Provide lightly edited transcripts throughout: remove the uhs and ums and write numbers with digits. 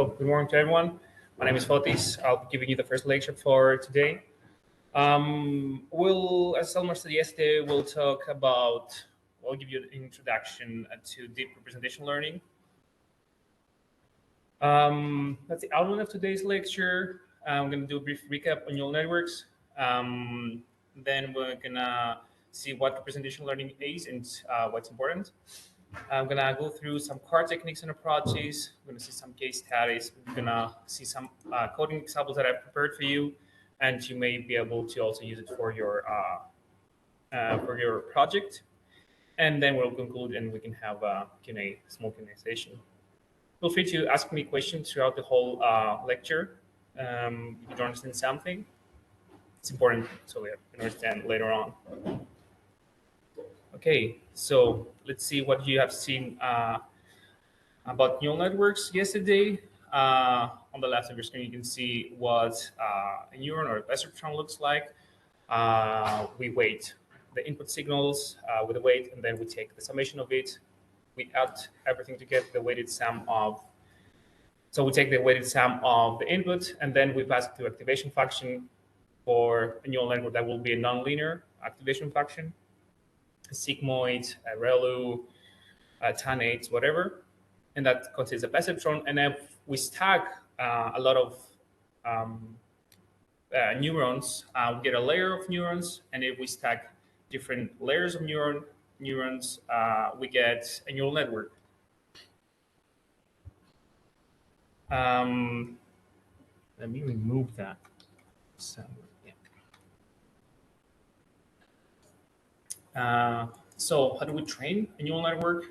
Good morning to everyone. My name is Fotis. I'll be giving you the first lecture for today. As Elmer said yesterday, we'll give you an introduction to deep representation learning. That's the outline of today's lecture. I'm going to do a brief recap on neural networks. Then we're going to see what representation learning is and what's important. I'm gonna go through some core techniques and approaches. We're gonna see some case studies. We're gonna see some coding examples that I've prepared for you, and you may be able to also use it for your project. And then we'll conclude, and we can have a Q&A, small Q&A session. Feel free to ask me questions throughout the whole lecture. If you don't understand something, it's important so we can understand later on. Okay, so let's see what you have seen about neural networks yesterday. On the left of your screen, you can see what a neuron or a perceptron looks like. We weight the input signals with a weight, and then we take the summation of it. We add everything to get the weighted sum of. So we take the weighted sum of the input, and then we pass it to activation function for a neural network that will be a nonlinear activation function. A sigmoid, a ReLU, a tanates, whatever, and that contains a perceptron. And if we stack a lot of neurons, we get a layer of neurons. And if we stack different layers of neurons, we get a neural network. Let me remove that. So how do we train a neural network?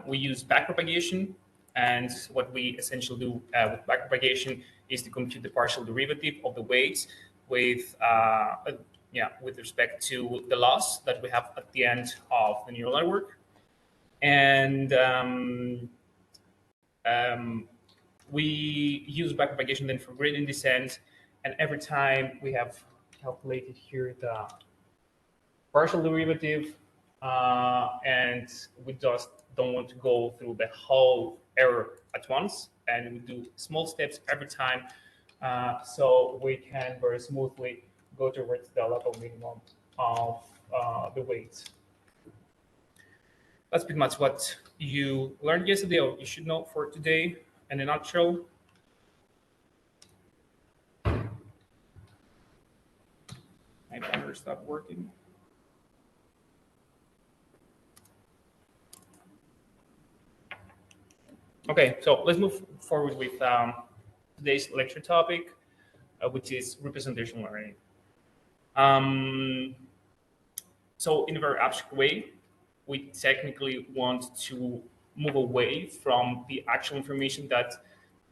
We use backpropagation, and what we essentially do with backpropagation is to compute the partial derivative of the weights with respect to the loss that we have at the end of the neural network. And we use backpropagation then for gradient descent, and every time we have calculated here the partial derivative, and we just don't want to go through the whole error at once, and we do small steps every time, so we can very smoothly go towards the local minimum of the weights. That's pretty much what you learned yesterday, or you should know for today in a nutshell. My banner stopped working. Okay, so let's move forward with today's lecture topic, which is representation learning. So in a very abstract way, we technically want to move away from the actual information that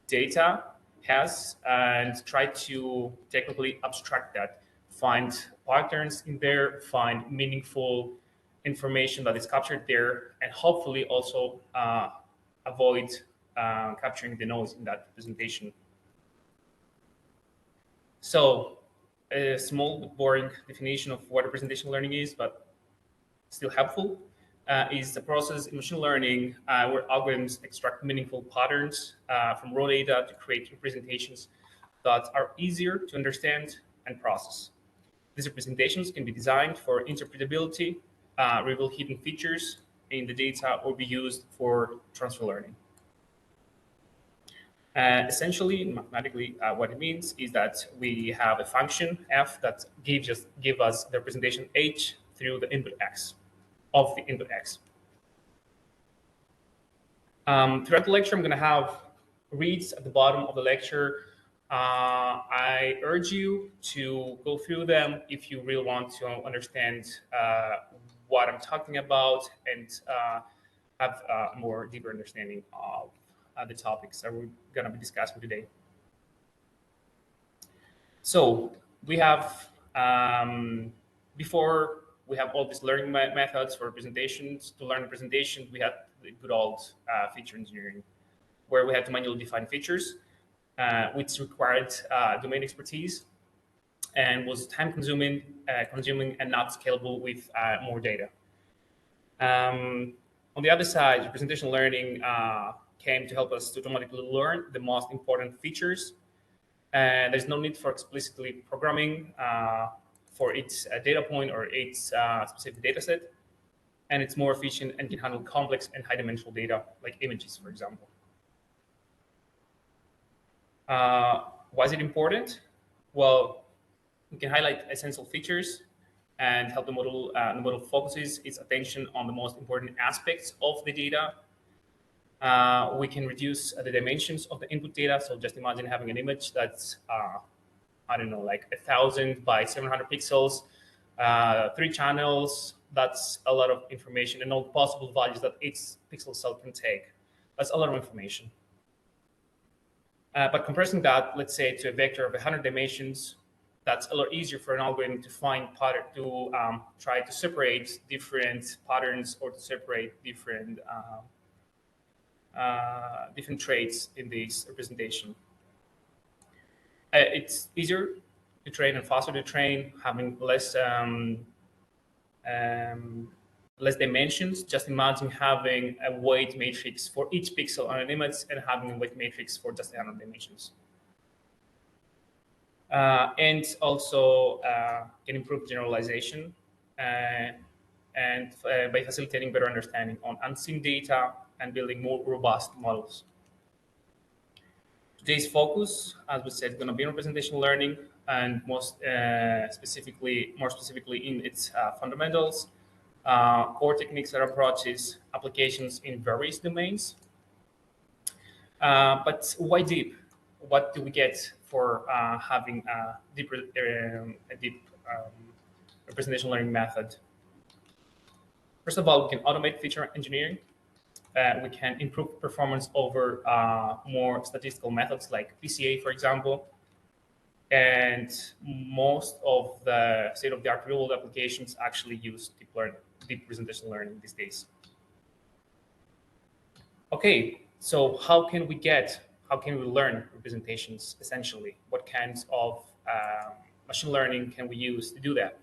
data has and try to technically abstract that, find patterns in there, find meaningful information that is captured there, and hopefully also avoid capturing the noise in that representation. So a small but boring definition of what representation learning is, but still helpful, is the process in machine learning where algorithms extract meaningful patterns from raw data to create representations that are easier to understand and process. These representations can be designed for interpretability, reveal hidden features in the data, or be used for transfer learning. Essentially, mathematically, what it means is that we have a function f that gives us the representation h through the input x of the input x. Throughout the lecture, I'm going to have reads at the bottom of the lecture. I urge you to go through them if you really want to understand what I'm talking about and have a more deeper understanding of the topics that we're going to be discussing today. So we have, before we have all these learning methods for representations. To learn representations, we had the good old feature engineering, where we had to manually define features, which required domain expertise and was time consuming and not scalable with more data. On the other side, representation learning came to help us to automatically learn the most important features. And there's no need for explicitly programming for each data point or each specific data set. And it's more efficient and can handle complex and high-dimensional data, like images, for example. Why is it important? Well, we can highlight essential features and help the model focuses its attention on the most important aspects of the data. We can reduce the dimensions of the input data. So just imagine having an image that's, I don't know, like 1,000 by 700 pixels, 3 channels. That's a lot of information and all the possible values that each pixel cell can take. That's a lot of information. But compressing that, let's say, to a vector of 100 dimensions, that's a lot easier for an algorithm to find pattern, to try to separate different patterns or to separate different different traits in this representation. It's easier to train and faster to train, having less less dimensions. Just imagine having a weight matrix for each pixel on an image and having a weight matrix for just 100 dimensions. And also can improve generalization and by facilitating better understanding on unseen data and building more robust models. Today's focus, as we said, is going to be on representational learning and more specifically in its fundamentals, core techniques and approaches, applications in various domains. But why deep? What do we get for having a deep representational learning method? First of all, we can automate feature engineering. We can improve performance over more statistical methods like PCA, for example. And most of the state-of-the-art real-world applications actually use deep representational learning these days. Okay, so how can we learn representations essentially? What kinds of machine learning can we use to do that?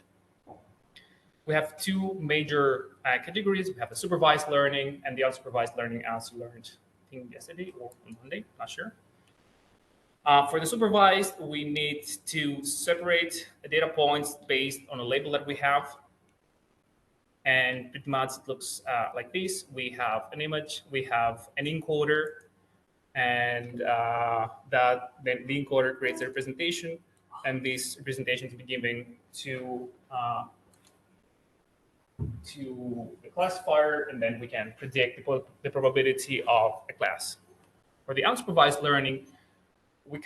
We have 2 major categories. We have the supervised learning and the unsupervised learning, as you learned, I think yesterday or on Monday, not sure. For the supervised, we need to separate the data points based on a label that we have. And pretty much it looks like this. We have an image, we have an encoder, and then the encoder creates a representation, and this representation can be given to the classifier, and then we can predict the probability of a class. For the unsupervised learning, we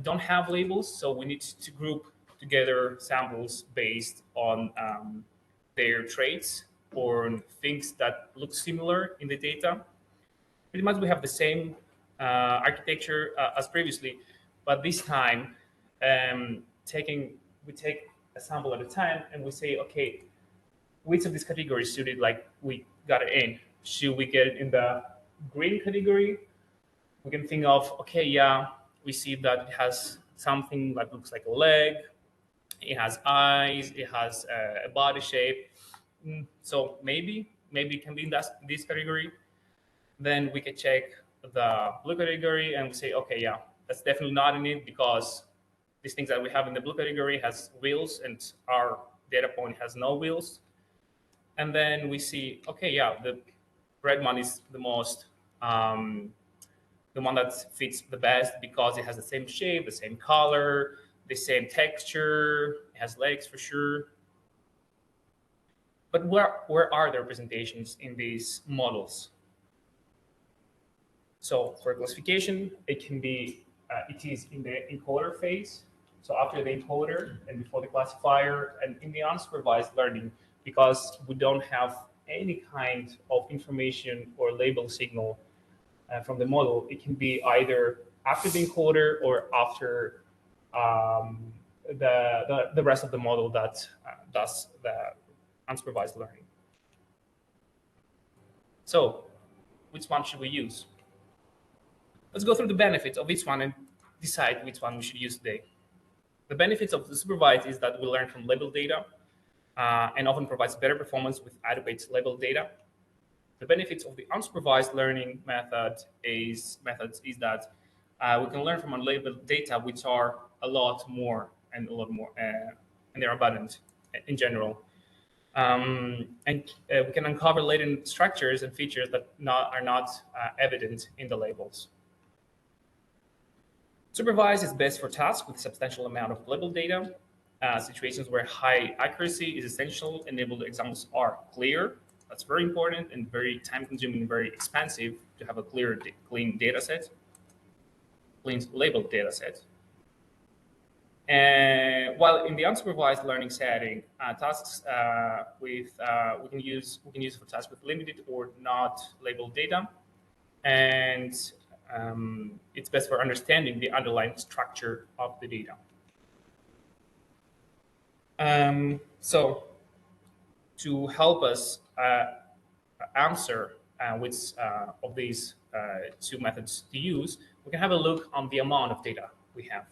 don't have labels, so we need to group together samples based on their traits or things that look similar in the data. Pretty much we have the same architecture as previously, but this time we take a sample at a time and we say, okay, which of these categories should we got it in? Should we get it in the green category? We can think of, okay, yeah, we see that it has something that looks like a leg, it has eyes, it has a body shape. So maybe it can be in this category. Then we can check the blue category and we say, okay, yeah, that's definitely not in it because these things that we have in the blue category has wheels and our data point has no wheels. And then we see, okay, yeah, the red one is the most, the one that fits the best because it has the same shape, the same color, the same texture, it has legs for sure. But where are the representations in these models? So for classification, it is in the encoder phase. So after the encoder and before the classifier, and in the unsupervised learning, because we don't have any kind of information or label signal from the model, it can be either after the encoder or after the rest of the model that does the unsupervised learning. So which one should we use? Let's go through the benefits of each one and decide which one we should use today. The benefits of the supervised is that we learn from labeled data and often provides better performance with adequate labeled data. The benefits of the unsupervised learning methods is that we can learn from unlabeled data, which are a lot more, and they're abundant in general. We can uncover latent structures and features that are not evident in the labels. Supervised is best for tasks with substantial amount of labeled data, situations where high accuracy is essential, enabled examples are clear. That's very important and very time-consuming and very expensive to have a clean data set, clean labeled data set. And while in the unsupervised learning setting, tasks we can use for tasks with limited or not labeled data, and it's best for understanding the underlying structure of the data. So to help us answer which of these two methods to use, we can have a look on the amount of data we have.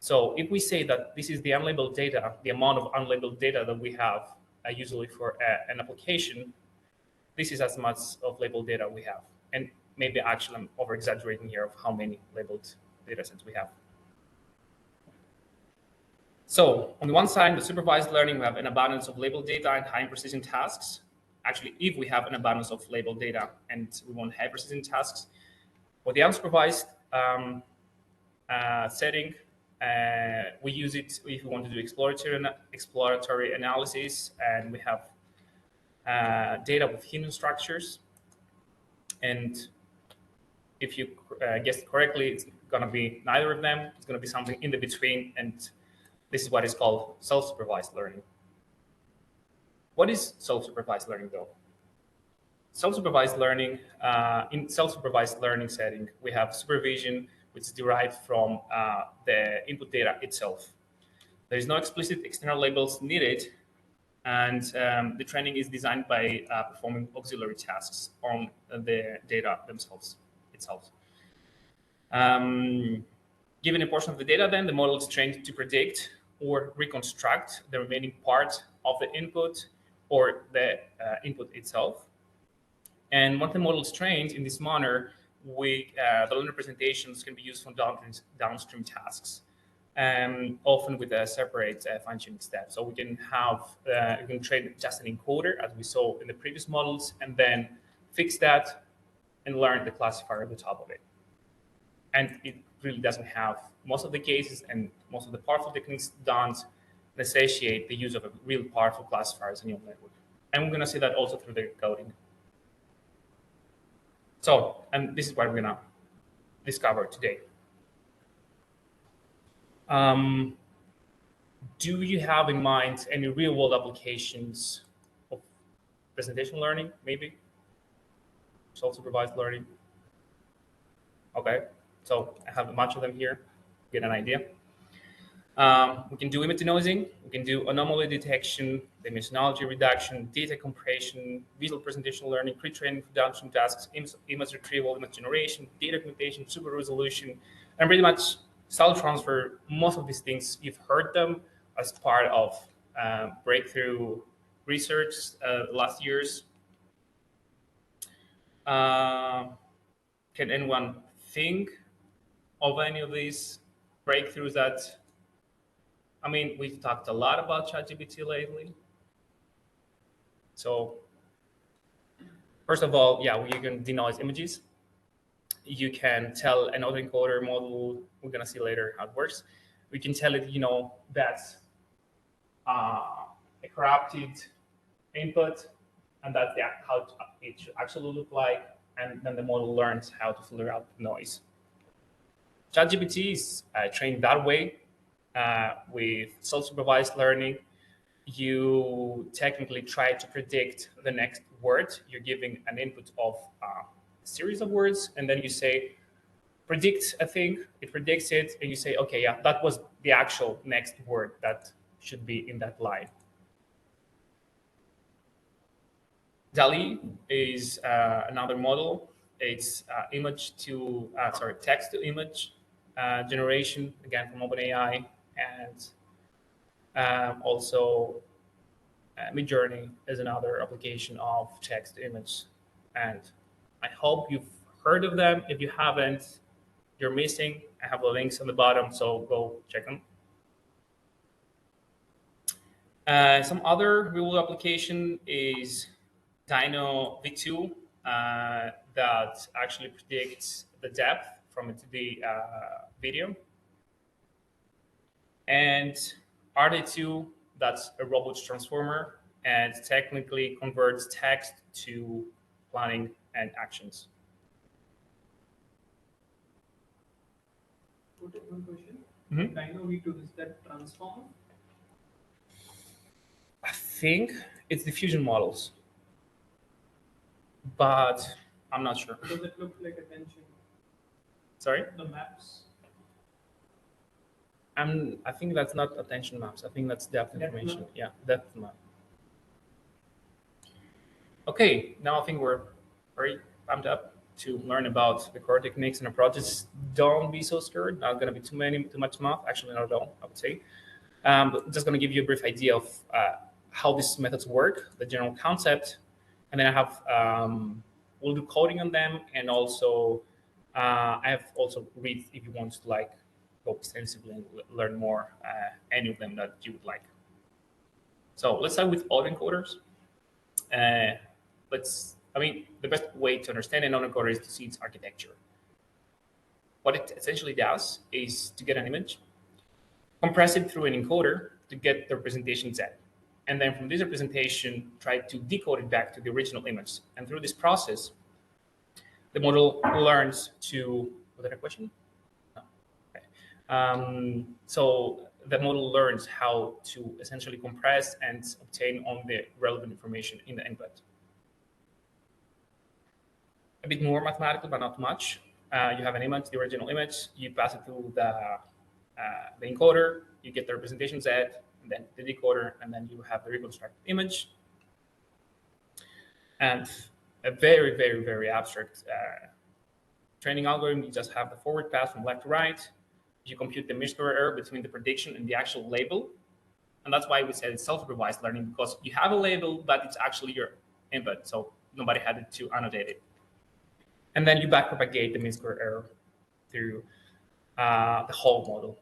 So if we say that this is the unlabeled data, the amount of unlabeled data that we have usually for an application, this is as much of labeled data we have. And maybe actually I'm over-exaggerating here of how many labeled data sets we have. So on the one side, the supervised learning, we have an abundance of labeled data and high precision tasks. Actually, if we have an abundance of labeled data and we want high precision tasks, for the unsupervised setting, we use it if we want to do exploratory analysis, and we have data with hidden structures. And if you guessed correctly, it's going to be neither of them. It's going to be something in the between, and this is what is called self-supervised learning. What is self-supervised learning, though? Self-supervised learning, in self-supervised learning setting, we have supervision, which is derived from the input data itself. There is no explicit external labels needed, and the training is designed by performing auxiliary tasks on the data themselves. Given a portion of the data, then the model is trained to predict or reconstruct the remaining part of the input or the input itself. And once the model is trained in this manner, the learning representations can be used for downstream tasks, often with a separate fine-tuning step. So we can train just an encoder, as we saw in the previous models, and then fix that and learn the classifier at the top of it. And it really doesn't have, most of the cases and most of the powerful techniques don't necessitate the use of a real powerful classifier as a neural network. And we're going to see that also through the coding. So, and this is what we're going to discover today. Do you have in mind any real-world applications of presentation learning, maybe? Self-supervised learning? Okay, so I have a bunch of them here, get an idea. We can do image denoising, we can do anomaly detection, dimensionality reduction, data compression, visual presentation learning, pre-training for downstream tasks, image retrieval, image generation, data augmentation, super resolution, and pretty much style transfer. Most of these things, you've heard them as part of breakthrough research last years. Can anyone think of any of these breakthroughs that, I mean, we've talked a lot about ChatGPT lately. So first of all, yeah, you can denoise images. You can tell an autoencoder model, we're gonna see later how it works. We can tell it, that's a corrupted input, and that's how it should actually look like, and then the model learns how to filter out noise. ChatGPT is trained that way. With self-supervised learning, you technically try to predict the next word. You're giving an input of a series of words, and then you say, predict a thing, it predicts it, and you say, okay, yeah, that was the actual next word that should be in that line. DALL-E is another model. It's text to image generation, again from OpenAI, and also Midjourney is another application of text to image And I hope you've heard of them. If you haven't, you're missing. I have the links on the bottom, so go check them. Some other real application is Dino V2 that actually predicts the depth from the video. And RD2, that's a robots transformer and technically converts text to planning and actions. One question. Mhm. Dino V2, is that transform? I think it's diffusion models, but I'm not sure. Does it look like attention? Sorry? The maps? I think that's not attention maps. I think that's depth Depth information. map? Yeah, depth map. Okay, now I think we're very pumped up to learn about the core techniques and approaches. Don't be so scared. Not going to be too much math. Actually, not at all, I would say. But just going to give you a brief idea of how these methods work, the general concept, and then I have we'll do coding on them, and also I have also read if you want to like go extensively and learn more any of them that you would like. So let's start with autoencoders. The best way to understand an autoencoder is to see its architecture. What it essentially does is to get an image, compress it through an encoder to get the representation Z. And then from this representation, try to decode it back to the original image. And through this process, the model learns to, was that a question? No. Okay. So the model learns how to essentially compress and obtain all the relevant information in the input. A bit more mathematical, but not much. You have an image, the original image, you pass it through the encoder, you get the representation Z, and then the decoder, and then you have the reconstructed image. And a very, very, very abstract training algorithm, you just have the forward pass from left to right. You compute the mean-square error between the prediction and the actual label. And that's why we said it's self-supervised learning, because you have a label, but it's actually your input. So nobody had to annotate it. And then you backpropagate the mean-square error through the whole model.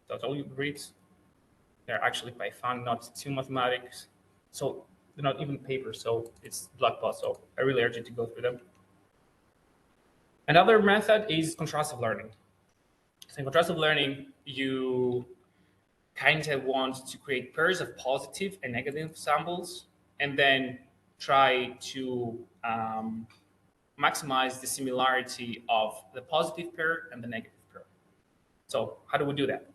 That's all you read. They're actually by fun, not too mathematics. So they're not even papers, so it's blog posts. So I really urge you to go through them. Another method is contrastive learning. So in contrastive learning, you kind of want to create pairs of positive and negative samples, and then try to maximize the similarity of the positive pair and the negative pair. So how do we do that?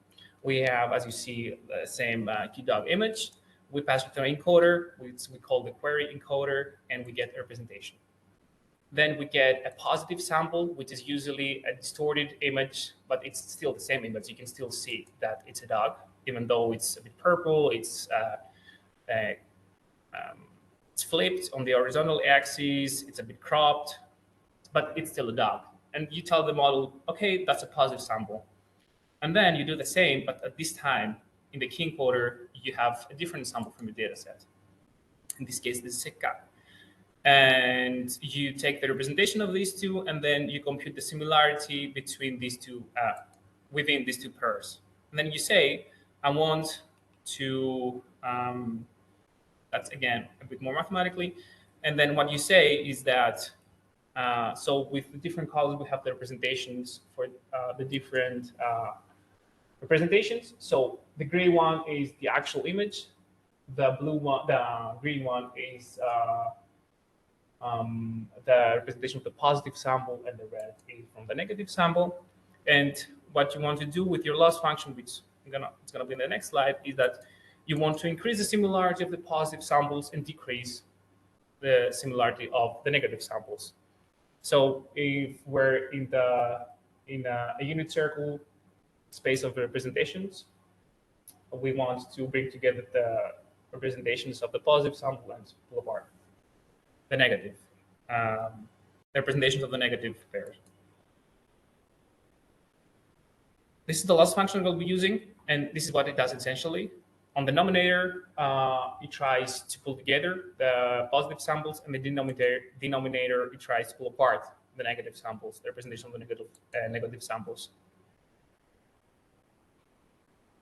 We have, as you see, the same QDOG image. We pass it to an encoder, which we call the query encoder, and we get a representation. Then we get a positive sample, which is usually a distorted image, but it's still the same image. You can still see that it's a dog, even though it's a bit purple, it's flipped on the horizontal axis, it's a bit cropped, but it's still a dog. And you tell the model, okay, that's a positive sample. And then you do the same, but at this time, in the key encoder, you have a different sample from your data set. In this case, this is a cat. And you take the representation of these two, and then you compute the similarity between these two, within these two pairs. And then you say, I want to, that's again, a bit more mathematically. And then what you say is that, so with the different colors, we have the representations for the different representations. So the gray one is the actual image. The blue one, the green one is the representation of the positive sample, and the red is from the negative sample. And what you want to do with your loss function, which it's gonna be in the next slide, is that you want to increase the similarity of the positive samples and decrease the similarity of the negative samples. So if we're in a unit circle space of representations, we want to bring together the representations of the positive sample and pull apart the negative, the representations of the negative pairs. This is the loss function we'll be using, and this is what it does essentially. On the numerator, it tries to pull together the positive samples, and the denominator, it tries to pull apart the negative samples, the representation of the negative samples.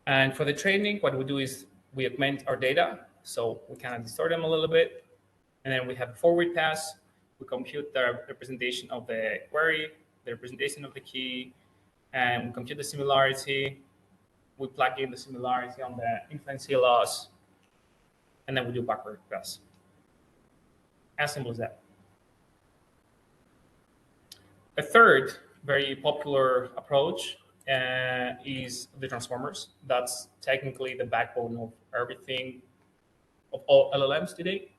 And for the training, what we do is we augment our data, so we kind of distort them a little bit, and then we have a forward pass. We compute the representation of the query, the representation of the key, and we compute the similarity. We plug in the similarity on the inference loss, and then we do backward pass. As simple as that. A third very popular approach is the transformers. That's technically the backbone of everything, of all LLMs today.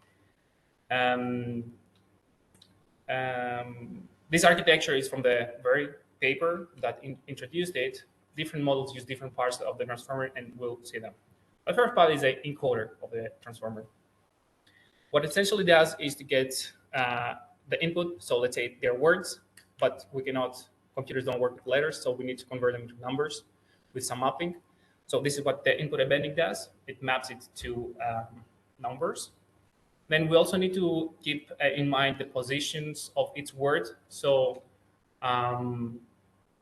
This architecture is from the very paper that introduced it. Different models use different parts of the transformer, and we'll see them. The first part is an encoder of the transformer. What it essentially does is to get the input. So let's say they're words, but we cannot, computers don't work with letters, so we need to convert them into numbers with some mapping. So this is what the input embedding does. It maps it to numbers. Then we also need to keep in mind the positions of each word. So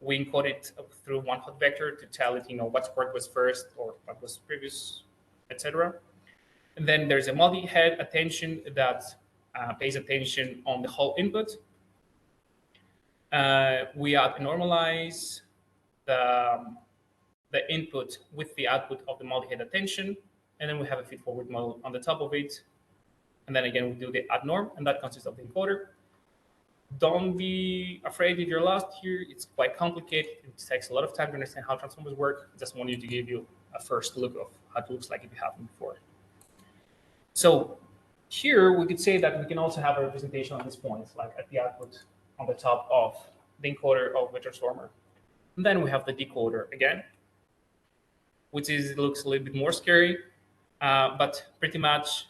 we encode it through one hot vector to tell it, what word was first or what was previous, etc. And then there's a multi-head attention that pays attention on the whole input. We normalize the input with the output of the multi-head attention, and then we have a feed-forward model on the top of it. And then again, we do the add norm, and that consists of the encoder. Don't be afraid if you're lost here. It's quite complicated. It takes a lot of time to understand how transformers work. Just wanted to give you a first look of how it looks like if you haven't before. So here we could say that we can also have a representation on these points, like at the output on the top of the encoder of the transformer. And then we have the decoder again, which looks a little bit more scary, but pretty much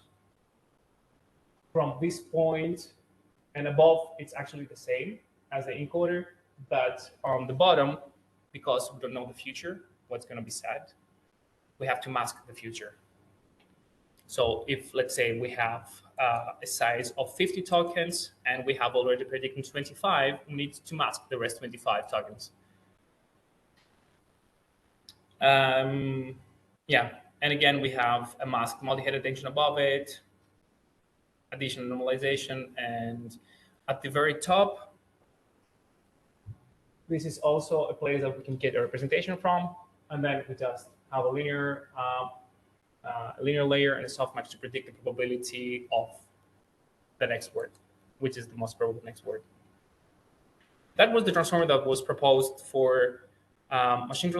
from this point and above, it's actually the same as the encoder, but on the bottom, because we don't know the future, what's going to be said, we have to mask the future. So if, let's say, we have a size of 50 tokens and we have already predicted 25, we need to mask the rest 25 tokens. Yeah, and again, we have a masked multi-head attention above it, additional normalization, and at the very top, this is also a place that we can get a representation from, and then we just have a linear layer and a softmax to predict the probability of the next word, which is the most probable next word. That was the transformer that was proposed for machine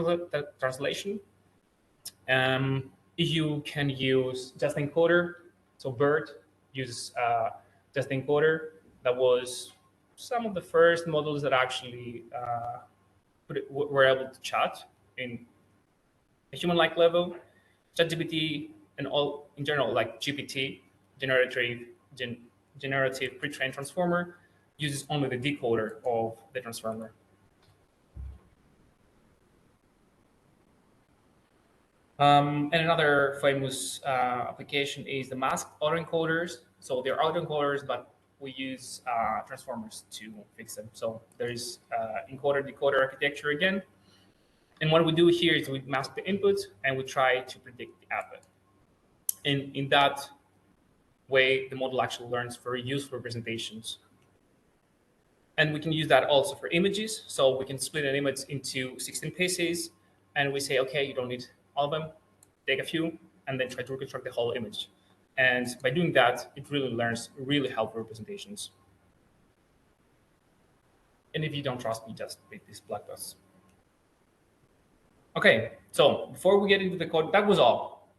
translation. You can use just encoder. So BERT uses just encoder. That was some of the first models that actually were able to chat in a human-like level. ChatGPT and all in general, like GPT, generative pre-trained transformer, uses only the decoder of the transformer. And another famous application is the masked autoencoders. So they're autoencoders, but we use transformers to fix them. So there's encoder-decoder architecture again. And what we do here is we mask the input and we try to predict the output. And in that way, the model actually learns very useful representations. And we can use that also for images. So we can split an image into 16 pieces, and we say, okay, you don't need all of them, take a few, and then try to reconstruct the whole image. And by doing that, it really learns really helpful representations. And if you don't trust me, just read this blog post. Okay, so before we get into the code, that was all.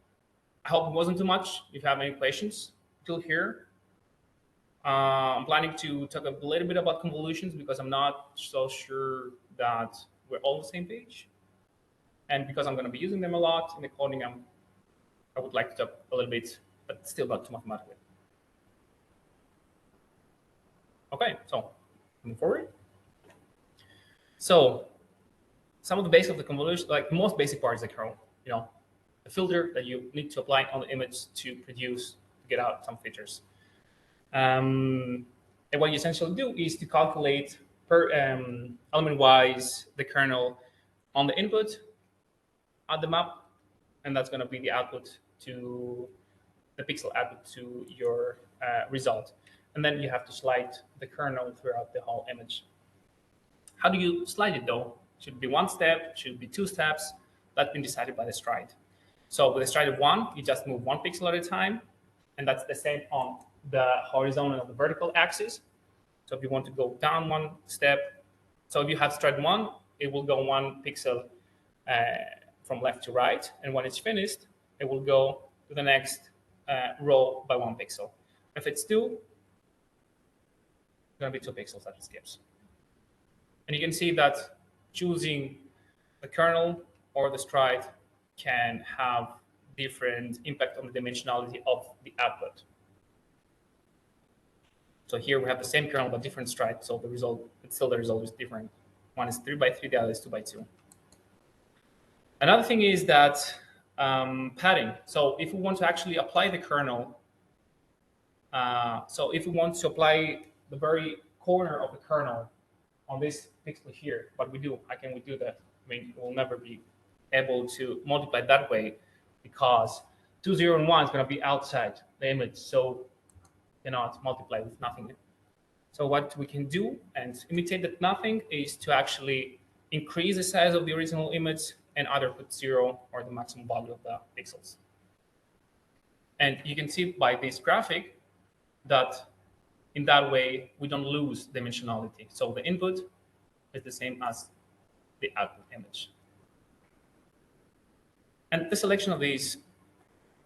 I hope it wasn't too much. If you have any questions till here, I'm planning to talk a little bit about convolutions because I'm not so sure that we're all on the same page. And because I'm going to be using them a lot in the coding, I would like to talk a little bit, but still not too mathematical. Okay, so moving forward. So some of the basics of the convolution, like the most basic part is the kernel. a filter that you need to apply on the image to get out some features. And what you essentially do is to calculate per element-wise the kernel on the input, add them up, and that's going to be the output to the pixel output to your result. And then you have to slide the kernel throughout the whole image. How do you slide it though? Should it be one step? Should it be two steps? That's been decided by the stride. So with a stride of 1, you just move 1 pixel at a time, and that's the same on the horizontal and the vertical axis. So if you want to go down 1 step, so if you have stride 1, it will go 1 pixel from left to right, and when it's finished, it will go to the next row by 1 pixel. If it's 2, it's going to be 2 pixels that it skips. And you can see that choosing the kernel or the stride can have different impact on the dimensionality of the output. So here we have the same kernel but different stride, so the result, the result is different. One is 3 by 3, the other is 2 by 2. Another thing is that padding. So if we want to actually apply the kernel, so if we want to apply the very corner of the kernel on this pixel here, what we do, how can we do that? I mean, we'll never be able to multiply that way because 2, 0, and 1 is going to be outside the image, so you cannot multiply with nothing. So what we can do and imitate that nothing is to actually increase the size of the original image and either put 0 or the maximum value of the pixels. And you can see by this graphic that in that way we don't lose dimensionality. So the input is the same as the output image. And the selection of these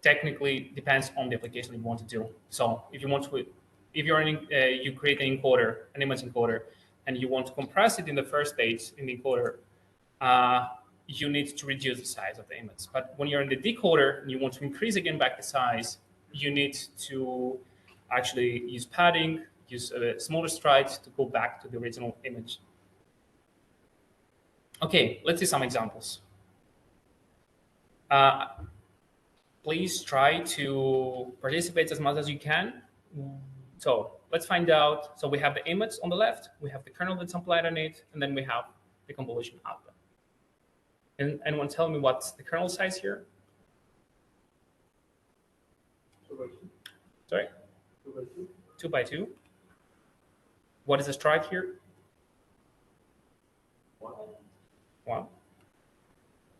technically depends on the application you want to do. So if you want to, if you're you create an encoder, an image encoder, and you want to compress it in the first stage in the encoder, you need to reduce the size of the image. But when you're in the decoder and you want to increase again back the size, you need to actually use padding, use smaller strides to go back to the original image. Okay, let's see some examples. Please try to participate as much as you can. So let's find out. So we have the image on the left, we have the kernel that's applied on it, and then we have the convolution output. And anyone tell me what's the kernel size here? 2 by 2. Sorry? 2 by 2. 2 by 2. What is the stride here? 1. 1.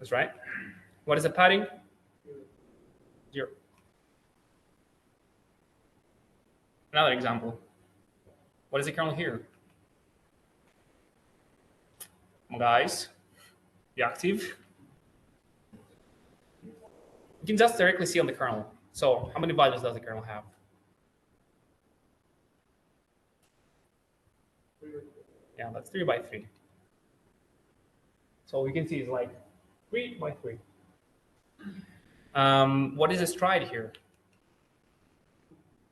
That's right. What is the padding? 0. Another example. What is the kernel here? Come on, guys, be active. You can just directly see on the kernel. So how many values does the kernel have? 3 by 3. Yeah, that's 3 by 3. So we can see it's like 3 by 3. What is a stride here?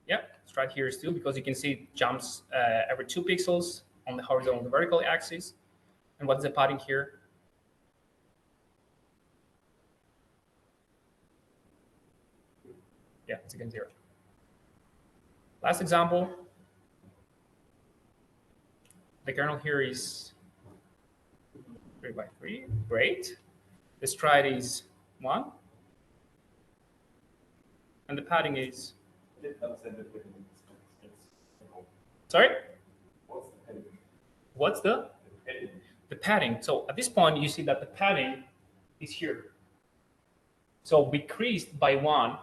Yeah, stride here is 2 because you can see it jumps every 2 pixels on the horizontal and the vertical axis. And what is the padding here? Yeah, it's again 0. Last example. The kernel here is 3 by 3. Great. The stride is 1. And the padding is? Sorry? What's the? The padding. So at this point, you see that the padding is here. So we decreased by 1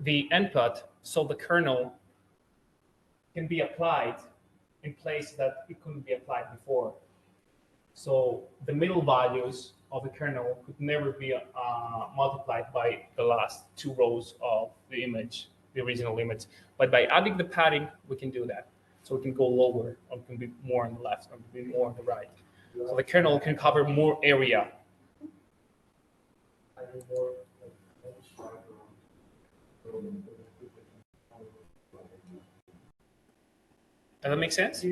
the input, so the kernel can be applied in place that it couldn't be applied before. So the middle values of the kernel could never be multiplied by the last 2 rows of the image, the original image. But by adding the padding, we can do that. So it can go lower, or it can be more on the left, or it can be more on the right. So the kernel can cover more area. Does that make sense?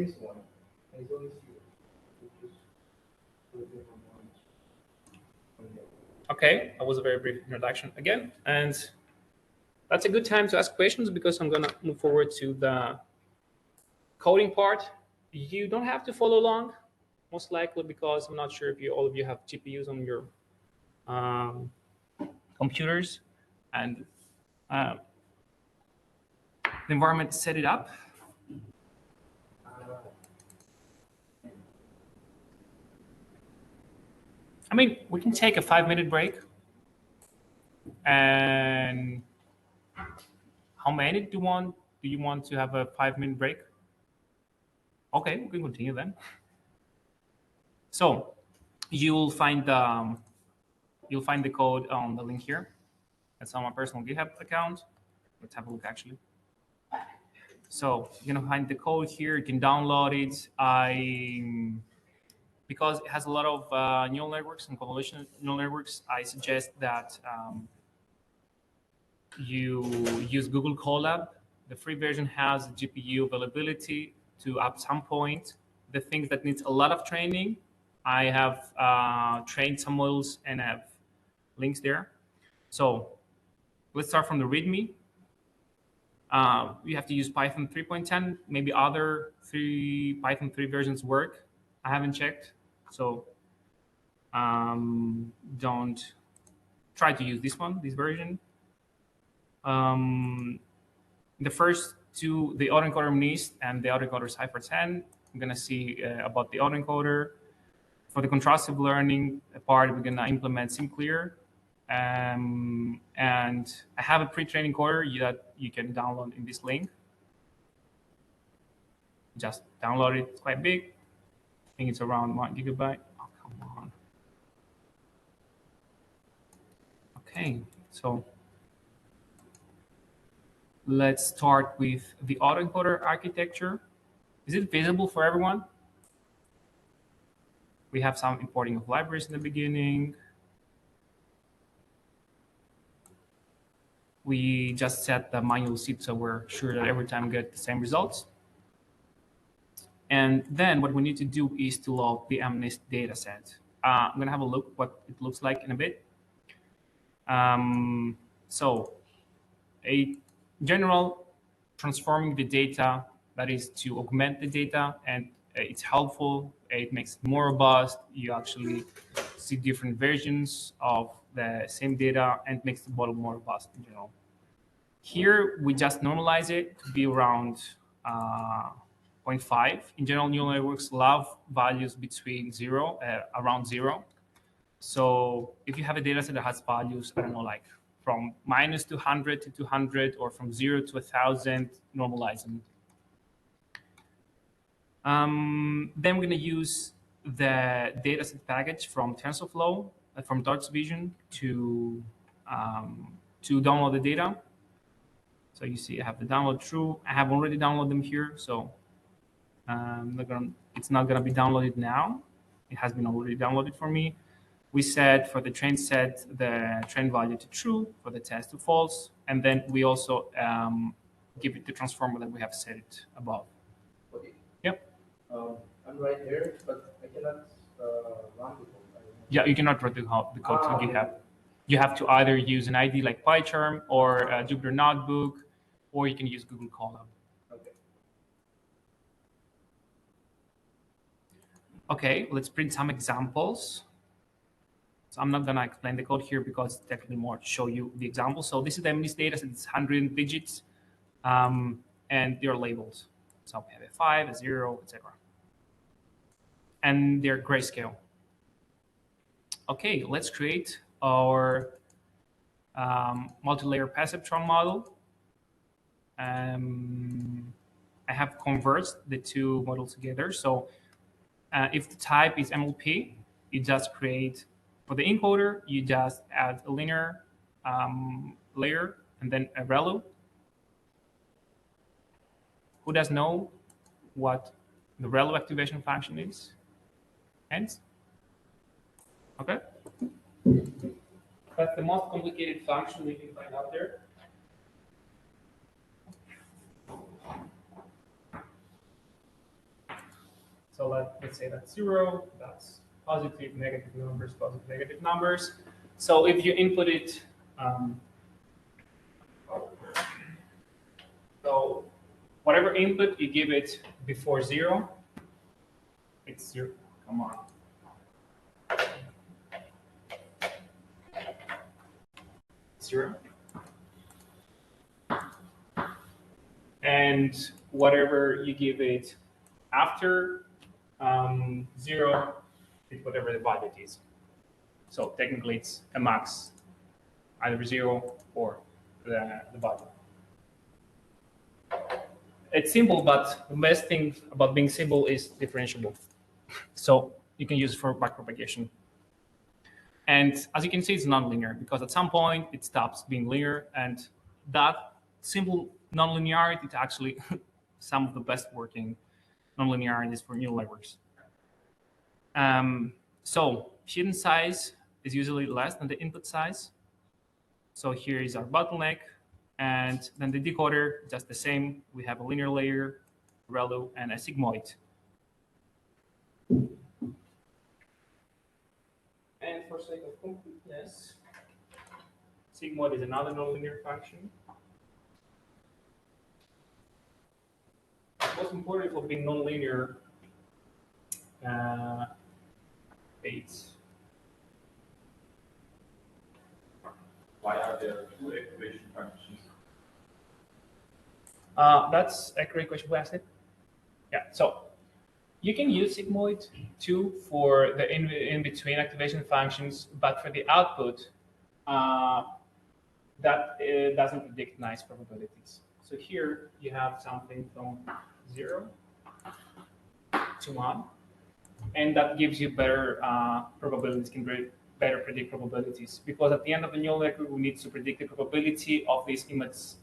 Okay, that was a very brief introduction again, and that's a good time to ask questions because I'm gonna move forward to the coding part. You don't have to follow along, most likely because I'm not sure if all of you have GPUs on your um, computers, and uh, the environment set it up. I mean, we can take a 5-minute break. And how many do you want? Do you want to have a 5-minute break? Okay, we can continue then. So you'll find the code on the link here. That's on my personal GitHub account. Let's have a look actually. So you're gonna find the code here. You can download it. Because it has a lot of neural networks and convolutional neural networks, I suggest that you use Google Colab. The free version has GPU availability to at some point. The things that needs a lot of training, I have trained some models and have links there. So let's start from the README. You have to use Python 3.10. Maybe other Python 3 versions work. I haven't checked, so don't try to use this version. The first two, the autoencoder MNIST and the autoencoder Cypher 10, I'm going to see about the autoencoder. For the contrastive learning part, we're going to implement SimClear. And I have a pre-training encoder that you can download in this link. Just download it. It's quite big. I think it's around 1 gigabyte. Oh, come on. Okay, so let's start with the autoencoder architecture. Is it visible for everyone? We have some importing of libraries in the beginning. We just set the manual seed so we're sure that every time we get the same results. And then what we need to do is to load the MNIST dataset. I'm going to have a look what it looks like in a bit. So a general transforming the data, that is to augment the data, and it's helpful. It makes it more robust. You actually see different versions of the same data and makes the model more robust in general. Here, we just normalize it to be around 0.5. In general, neural networks love values between around 0. So if you have a data set that has values, I don't know, like from minus 200 to 200 or from 0 to 1,000, normalize them. Then we're going to use the dataset package from TensorFlow, from Darts Vision to download the data. So you see I have the download true. I have already downloaded them here, so it's not going to be downloaded now. It has been already downloaded for me. We set for the train set the train value to true, for the test to false, and then we also give it the transformer that we have set it above. Okay. Yep. I'm right here, but I cannot run the code. Yeah, you cannot write the code to GitHub. You have to either use an ID like PyCharm or a Jupyter Notebook, or you can use Google Colab. Okay. Okay, let's print some examples. So I'm not going to explain the code here because it's technically more to show you the example. So this is the MNIST data set. It's 100 digits, and they're labeled. So we have a 5, a 0, etc. And they're grayscale. Okay, let's create our multi-layer perceptron model. I have converged the two models together. So if the type is MLP, you just create, for the encoder, you just add a linear layer and then a ReLU. Who does know what the ReLU activation function is? Hands? Okay. That's the most complicated function we can find out there. So let's say that's 0, that's positive, negative numbers, positive, negative numbers. So if you input it, so whatever input you give it before 0, it's 0. Come on. Zero. And whatever you give it after 0, it's whatever the budget is. So technically it's a max, either 0 or the budget. It's simple, but the best thing about being simple is differentiable. So you can use it for backpropagation. And as you can see, it's nonlinear because at some point it stops being linear, and that simple nonlinearity is actually some of the best working nonlinearities for neural networks. So hidden size is usually less than the input size. So here is our bottleneck, and then the decoder, just the same. We have a linear layer, ReLU, and a sigmoid. And for sake of completeness, sigmoid is another nonlinear function. What's important for being nonlinear? It's Why are there two equation functions? That's a great question. Who asked it? Yeah. So you can use sigmoid too for the in-between activation functions, but for the output, that doesn't predict nice probabilities. So here you have something from 0 to 1, and that gives you better probabilities, can better predict probabilities, because at the end of the neural network, we need to predict the probability of these images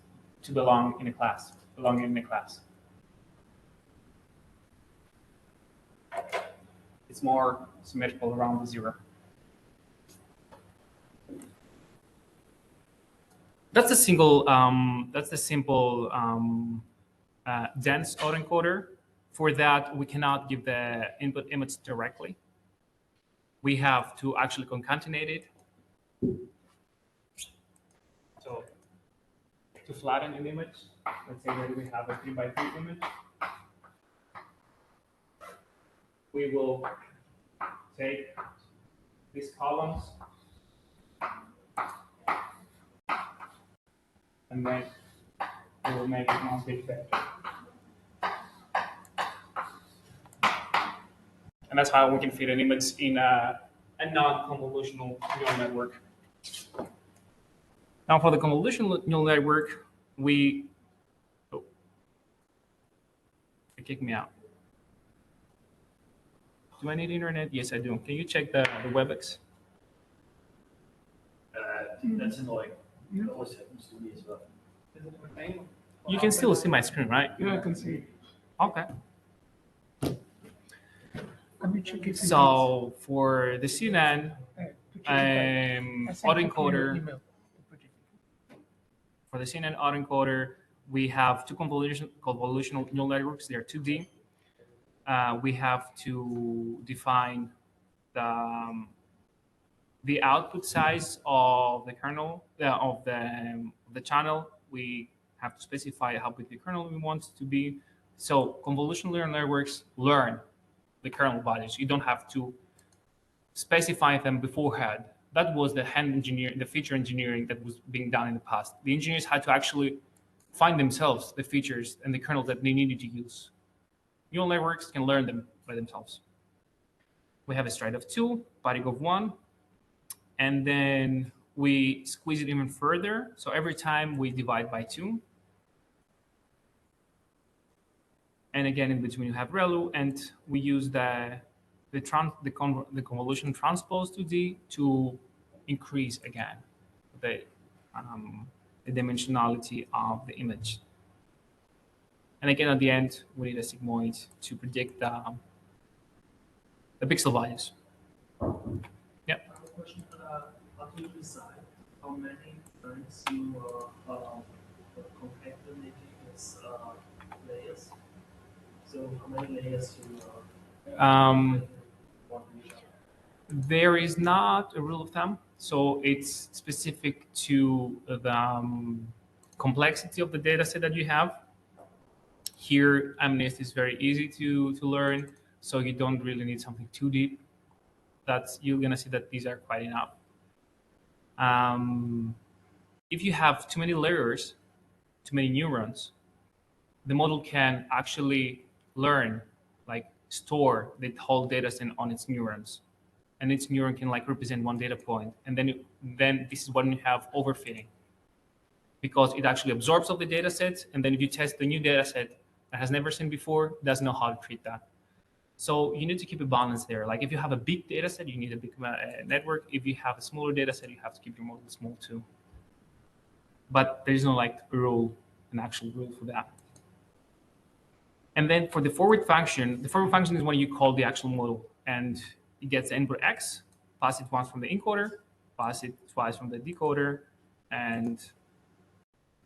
to belong in a class. It's more symmetrical around the 0. That's a single. That's the simple dense autoencoder. For that, we cannot give the input image directly. We have to actually concatenate it. So to flatten an image, let's say that we have a 3x3 image, we will take these columns and then we will make it one big vector. And that's how we can fit an image in a non-convolutional neural network. Now for the convolutional neural network, it kicked me out. Do I need internet? Yes, I do. Can you check the WebEx? That's annoying. It always happens to me as well. You can still see my screen, right? Yeah, I can see. Okay. Let me check it. So for the CNN autoencoder, for the CNN autoencoder, we have two convolutional neural networks. They're 2D. We have to define the output size of the kernel of the channel. We have to specify how big the kernel we want to be. So convolutional neural networks learn the kernel values. You don't have to specify them beforehand. That was the feature engineering that was being done in the past. The engineers had to actually find themselves the features and the kernels that they needed to use. Neural networks can learn them by themselves. We have a stride of 2, padding of 1, and then we squeeze it even further. So every time we divide by 2. And again, in between you have ReLU, and we use the convolution transpose 2D to increase again the dimensionality of the image. And again, at the end, we need a sigmoid to predict the pixel values. Yeah. I have a question. How do you decide how many times you concatenate its layers? So how many layers you Um, There is not a rule of thumb, so it's specific to the complexity of the data set that you have. Here, MNIST is very easy to learn, so you don't really need something too deep. You're gonna see that these are quite enough. If you have too many layers, too many neurons, the model can actually learn, like store the whole data set on its neurons, and its neuron can like represent one data point, and then this is when you have overfitting, because it actually absorbs all the data sets, and then if you test the new data set that has never seen before, doesn't know how to treat that. So you need to keep a balance there. Like if you have a big data set, you need a big network. If you have a smaller data set, you have to keep your model small too. But there is no like rule, an actual rule for that. And then for the forward function is when you call the actual model, and it gets the input X, pass it once from the encoder, pass it twice from the decoder, and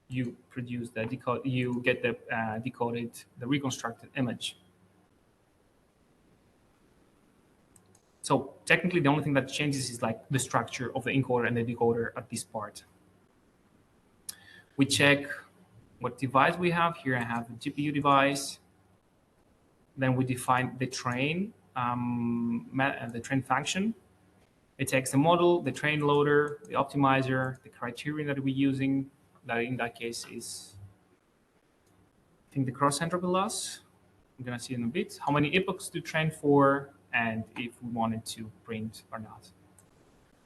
you produce the decode. You get the decoded, the reconstructed image. So technically, the only thing that changes is like the structure of the encoder and the decoder at this part. We check what device we have. Here I have a GPU device. Then we define the train, the train function. It takes the model, the train loader, the optimizer, the criterion that we're using. That in that case is, I think, the cross entropy loss. I'm gonna see in a bit how many epochs to train for, and if we wanted to print or not.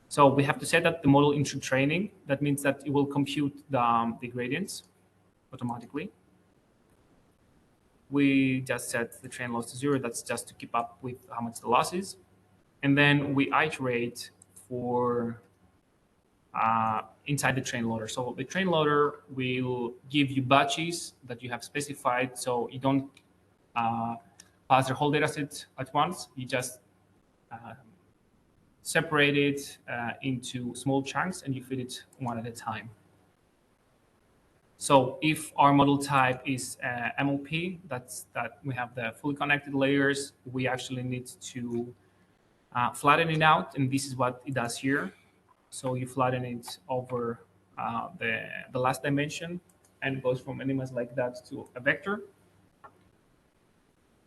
So we have to set up the model into training. That means that it will compute the gradients automatically. We just set the train loss to 0. That's just to keep up with how much the loss is. And then we iterate for inside the train loader. So the train loader will give you batches that you have specified, so you don't pass the whole data set at once. You just separate it into small chunks, and you feed it one at a time. So if our model type is MLP, that we have the fully connected layers, we actually need to flatten it out, and this is what it does here. So you flatten it over the last dimension, and it goes from an image like that to a vector.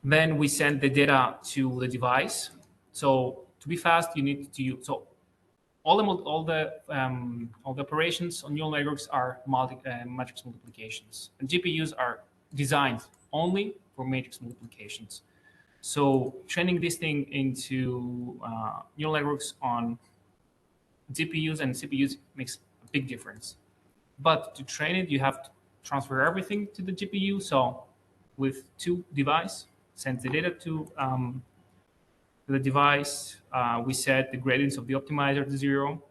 Then we send the data to the device. So to be fast, you need to use, so all the operations on neural networks are matrix multiplications, and GPUs are designed only for matrix multiplications. So training this thing into neural networks on GPUs and CPUs makes a big difference. But to train it, you have to transfer everything to the GPU. So with two devices, send the data to the device. We set the gradients of the optimizer to 0.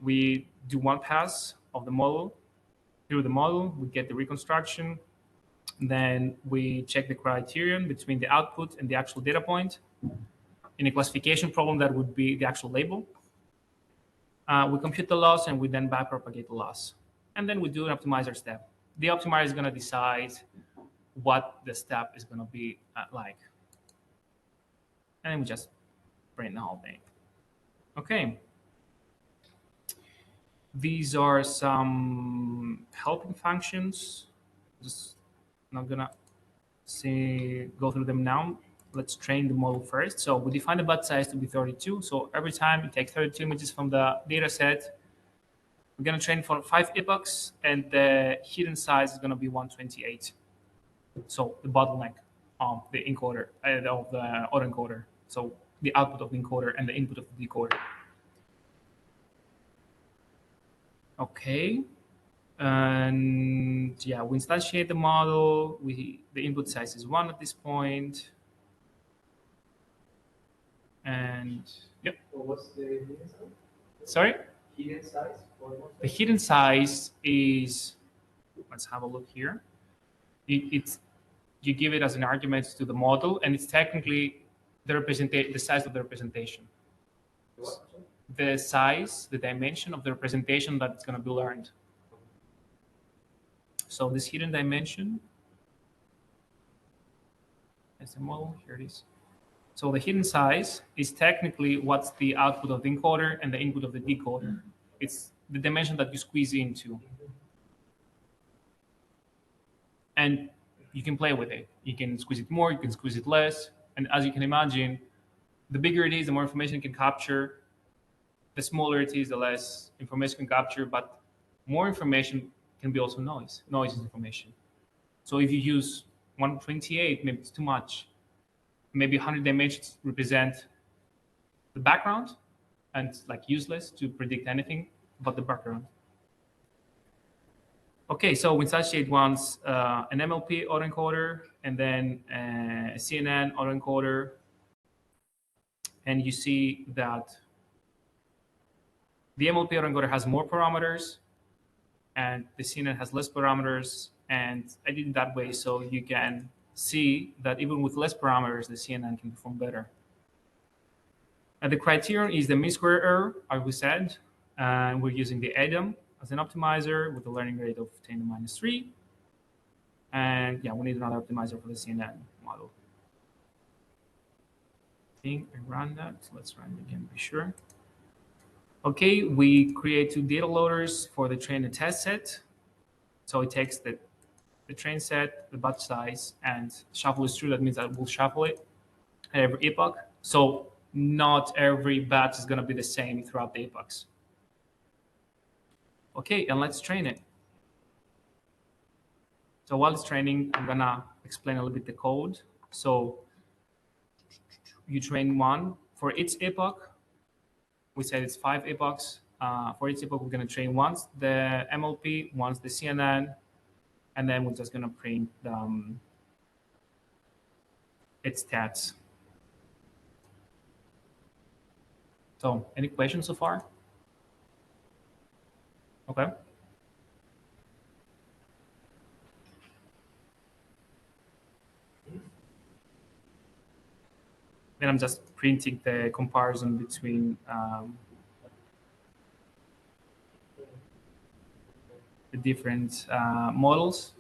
We do one pass of the model. Through the model, we get the reconstruction. Then we check the criterion between the output and the actual data point. In a classification problem, that would be the actual label. We compute the loss, and we then backpropagate the loss. And then we do an optimizer step. The optimizer is going to decide what the step is going to be like. And then we just print the whole thing. Okay. These are some helping functions. Just not going to go through them now. Let's train the model first. So we define the batch size to be 32. So every time you take 32 images from the data set, we're going to train for 5 epochs, and the hidden size is going to be 128. So the bottleneck of the encoder, of the autoencoder. So the output of the encoder and the input of the decoder. Okay. And yeah, we instantiate the model. The input size is 1 at this point. And yep. So what's the hidden size? Sorry? Hidden size? The hidden size is, let's have a look here. You give it as an argument to the model, and it's technically the size of the representation. What? The size, the dimension of the representation that it's going to be learned. So this hidden dimension is the model. Here it is. So the hidden size is technically what's the output of the encoder and the input of the decoder. It's the dimension that you squeeze into. And you can play with it. You can squeeze it more, you can squeeze it less. And as you can imagine, the bigger it is, the more information it can capture. The smaller it is, the less information can capture. But more information can be also noise. Noise is information. So if you use 128, maybe it's too much. Maybe 100 dimensions represent the background, and it's like useless to predict anything about the background. Okay, so we instantiate once an MLP autoencoder and then a CNN autoencoder, and you see that the MLP autoencoder has more parameters and the CNN has less parameters, and I did it that way so you can see that even with less parameters, the CNN can perform better. And the criterion is the mean square error, as we said, and we're using the ADAM as an optimizer with a learning rate of 10 to the minus 3. And yeah, we need another optimizer for the CNN model. I think I ran that. So let's run it again to be sure. Okay, we create 2 data loaders for the train and test set. So it takes the train set, the batch size, and shuffle is true. That means that we'll shuffle it at every epoch. So not every batch is going to be the same throughout the epochs. Okay, and let's train it. So while it's training, I'm going to explain a little bit the code. So you train one for each epoch. We said it's 5 epochs. For each epoch, we're going to train once the MLP, once the CNN, and then we're just going to print its stats. So any questions so far? Okay. Then I'm just printing the comparison between the different models.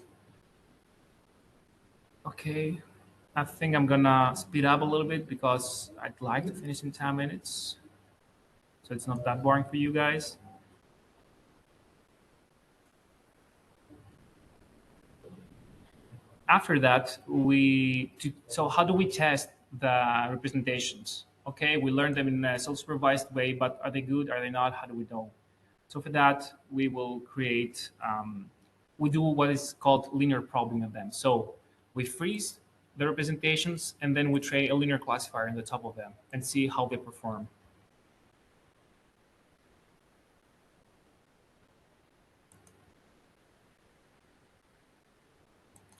Okay, I think I'm gonna speed up a little bit because I'd like to finish in 10 minutes. So it's not that boring for you guys. After that, so how do we test the representations? Okay, we learn them in a self-supervised way, but are they good? Are they not? How do we know? So for that, we will create, we do what is called linear probing of them. So we freeze the representations and then we train a linear classifier on the top of them and see how they perform.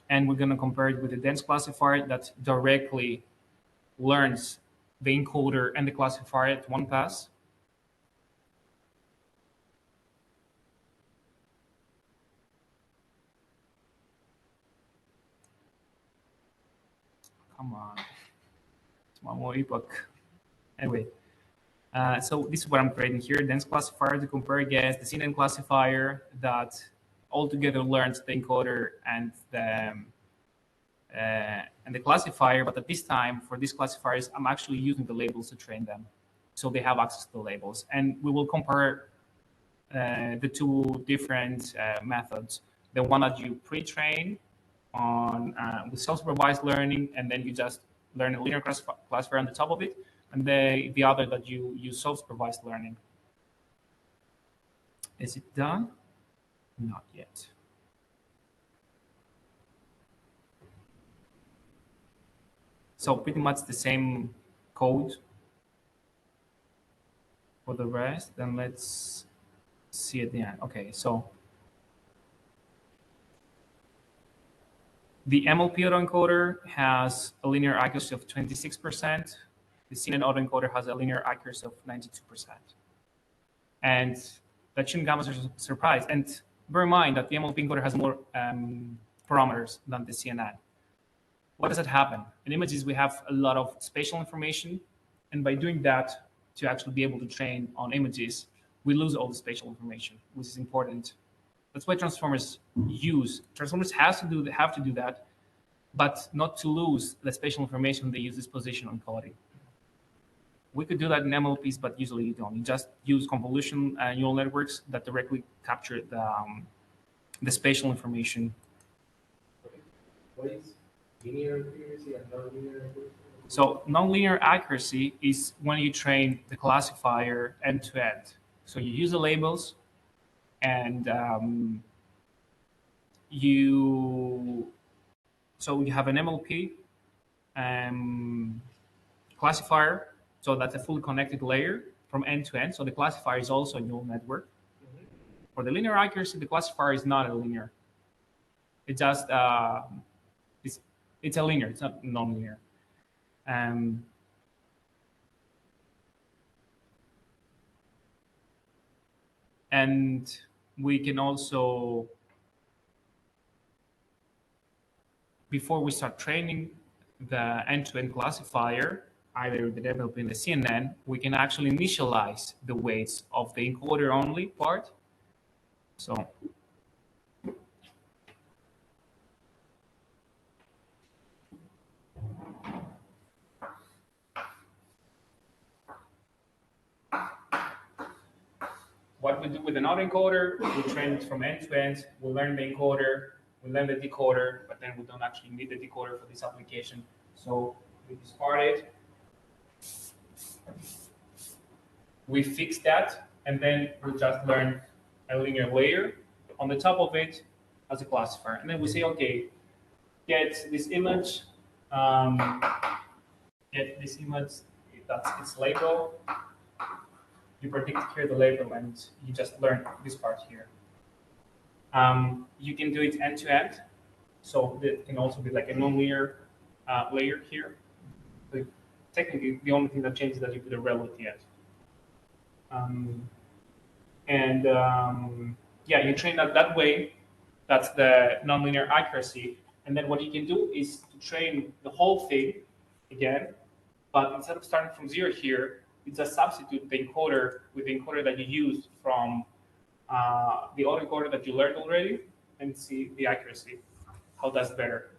And we're going to compare it with a dense classifier that directly learns the encoder and the classifier at one pass. Come on, it's one more epoch. Anyway, so this is what I'm creating here: dense classifier to compare against the CNN classifier that altogether learns the encoder and the classifier. But at this time, for these classifiers, I'm actually using the labels to train them, so they have access to the labels. And we will compare the 2 different methods: the one that you pre-train on with self-supervised learning, and then you just learn a linear classifier on the top of it, and the other that you use self-supervised learning. Is it done? Not yet. So pretty much the same code for the rest. Then let's see at the end. Okay, so the MLP autoencoder has a linear accuracy of 26%. The CNN autoencoder has a linear accuracy of 92%. And that shouldn't come as a surprise. And bear in mind that the MLP encoder has more parameters than the CNN. What does that happen? In images, we have a lot of spatial information. And by doing that, to actually be able to train on images, we lose all the spatial information, which is important. That's why transformers have to do that, but not to lose the spatial information. They use this position encoding. We could do that in MLPs, but usually you don't. You just use convolution neural networks that directly capture the spatial information. What is linear accuracy and nonlinear accuracy? So nonlinear accuracy is when you train the classifier end to end. So you use the labels, and you have an MLP classifier. So that's a fully connected layer from end to end. So the classifier is also a neural network. For the linear accuracy, the classifier is not a linear. It just it's a linear. It's not nonlinear. And we can also, before we start training the end-to-end classifier, either the MLP and the CNN, we can actually initialize the weights of the encoder only part. So what we do with an autoencoder, we train it from end to end. We learn the encoder, we learn the decoder, but then we don't actually need the decoder for this application. So we discard it. We fix that, and then we just learn a linear layer on the top of it as a classifier. And then we say, okay, get this image, that's its label. You predict here the label, and you just learn this part here. You can do it end to end, so it can also be like a nonlinear layer here. But technically, the only thing that changes is that you put a rel at the end. Yeah, you train that way. That's the nonlinear accuracy. And then what you can do is to train the whole thing again, but instead of starting from 0 here, you just substitute the encoder with the encoder that you used from the autoencoder that you learned already, and see the accuracy, how that's better.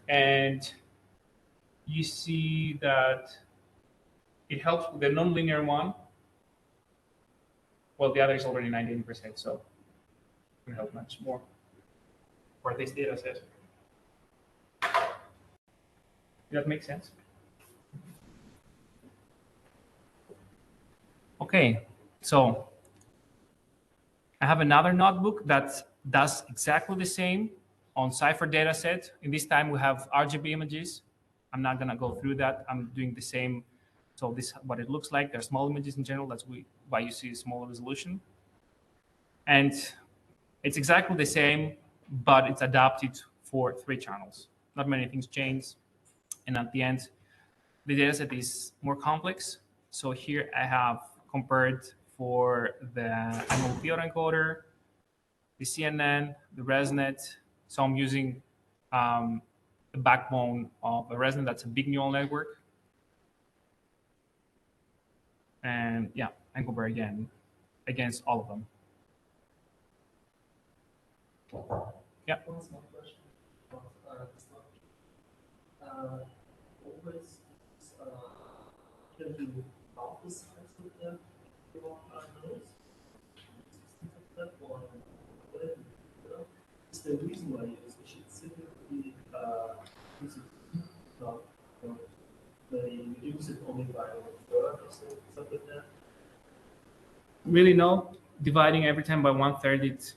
And you see that it helps with the nonlinear one. Well, the other is already 98%, so it can help much more for this data set. Does that make sense? Okay, so I have another notebook that does exactly the same on Cypher dataset. In this time, we have RGB images. I'm not gonna go through that. I'm doing the same. So this is what it looks like. They're small images in general. That's why you see a smaller resolution. And it's exactly the same, but it's adapted for 3 channels. Not many things change. And at the end, the dataset is more complex. So here I have compared for the MLP autoencoder, the CNN, the ResNet. So I'm using the backbone of a ResNet that's a big neural network. And yeah, and compare again against all of them. Yeah. One small question about this topic. Always can you count the size of the nodes? Or whatever. Is the reason why you should simply use it not they reduce it only by 1/3 or something like that? Really, no. Dividing every time by 1/3, it's